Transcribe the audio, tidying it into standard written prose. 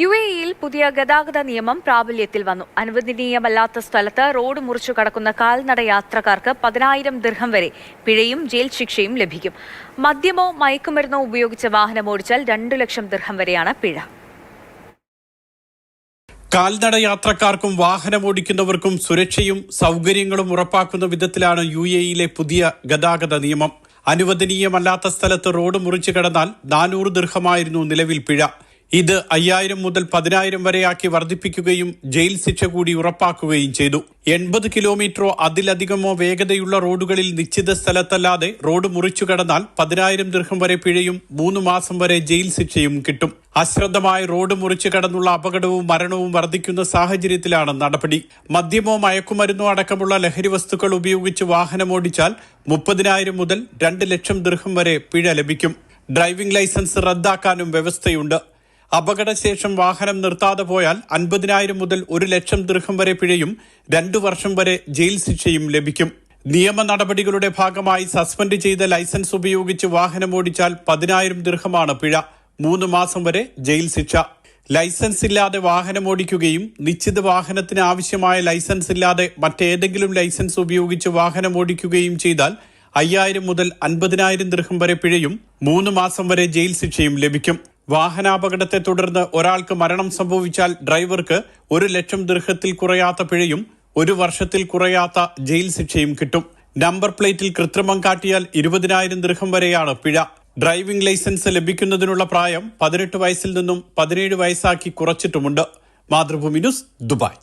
യുഎഇയിൽ പുതിയ ഗതാഗത നിയമം പ്രാബല്യത്തിൽ വന്നു. അനുവദനീയമല്ലാത്ത സ്ഥലത്ത് റോഡ് മുറിച്ചു കടക്കുന്ന കാൽനട യാത്രക്കാർക്ക് 10,000 ദിർഹം വരെ പിഴയും ജയിൽ ശിക്ഷയും ലഭിക്കും. മദ്യമോ മയക്കുമരുന്നോ ഉപയോഗിച്ച് വാഹനമോടിച്ചാൽ 2 ലക്ഷം ദിർഹം വരെയാണ് പിഴ. കാൽനട യാത്രക്കാർക്കും വാഹനമോടിക്കുന്നവർക്കും സുരക്ഷയും സൗകര്യങ്ങളും ഉറപ്പാക്കുന്ന വിധത്തിലാണ് യുഎഇയിലെ പുതിയ ഗതാഗത നിയമം. അനുവദനീയമല്ലാത്ത സ്ഥലത്ത് റോഡ് മുറിച്ചു കടന്നാൽ 400 ദിർഹമായിരുന്നു നിലവിൽ പിഴ. ഇത് 5,000 മുതൽ 10,000 വരെയാക്കി വർദ്ധിപ്പിക്കുകയും ജയിൽ ശിക്ഷ കൂടി ഉറപ്പാക്കുകയും ചെയ്തു. 80 കിലോമീറ്ററോ അതിലധികമോ വേഗതയുള്ള റോഡുകളിൽ നിശ്ചിത സ്ഥലത്തല്ലാതെ റോഡ് മുറിച്ചു കടന്നാൽ 10,000 ദിർഹം വരെ പിഴയും 3 മാസം വരെ ജയിൽ ശിക്ഷയും കിട്ടും. അശ്രദ്ധമായി റോഡ് മുറിച്ചു കടന്നുള്ള അപകടവും മരണവും വർദ്ധിക്കുന്ന സാഹചര്യത്തിലാണ് നടപടി. മദ്യമോ മയക്കുമരുന്നോ അടക്കമുള്ള ലഹരി വസ്തുക്കൾ ഉപയോഗിച്ച് വാഹനമോടിച്ചാൽ 30,000 മുതൽ 2 ലക്ഷം ദിർഹം വരെ പിഴ ലഭിക്കും. ഡ്രൈവിംഗ് ലൈസൻസ് റദ്ദാക്കാനും വ്യവസ്ഥയുണ്ട്. അപകടശേഷം വാഹനം നിർത്താതെ പോയാൽ 50,000 മുതൽ 1 ലക്ഷം ദിർഹം വരെ പിഴയും 2 വർഷം വരെ ജയിൽ ശിക്ഷയും ലഭിക്കും. നിയമ നടപടികളുടെ ഭാഗമായി സസ്പെൻഡ് ചെയ്ത ലൈസൻസ് ഉപയോഗിച്ച് വാഹനമോടിച്ചാൽ 10,000 ദിർഹമാണ് പിഴ, 3 മാസം വരെ ജയിൽ ശിക്ഷ. ലൈസൻസ് ഇല്ലാതെ വാഹനമോടിക്കുകയും നിശ്ചിത വാഹനത്തിന് ആവശ്യമായ ലൈസൻസ് ഇല്ലാതെ മറ്റേതെങ്കിലും ലൈസൻസ് ഉപയോഗിച്ച് വാഹനമോടിക്കുകയും ചെയ്താൽ 5,000 മുതൽ 50,000 ദിർഹം വരെ പിഴയും 3 മാസം വരെ ജയിൽ ശിക്ഷയും ലഭിക്കും. വാഹനാപകടത്തെ തുടർന്ന് ഒരാൾക്ക് മരണം സംഭവിച്ചാൽ ഡ്രൈവർക്ക് 1 ലക്ഷം ദിർഹത്തിൽ കുറയാത്ത പിഴയും 1 വർഷത്തിൽ കുറയാത്ത ജയിൽ ശിക്ഷയും കിട്ടും. നമ്പർ പ്ലേറ്റിൽ കൃത്രിമം കാട്ടിയാൽ 20,000 ദിർഹം വരെയാണ് പിഴ. ഡ്രൈവിംഗ് ലൈസൻസ് ലഭിക്കുന്നതിനുള്ള പ്രായം 18 വയസ്സിൽ നിന്നും 17 വയസ്സാക്കി കുറച്ചിട്ടുമുണ്ട്. Mathrubhumi news, Dubai.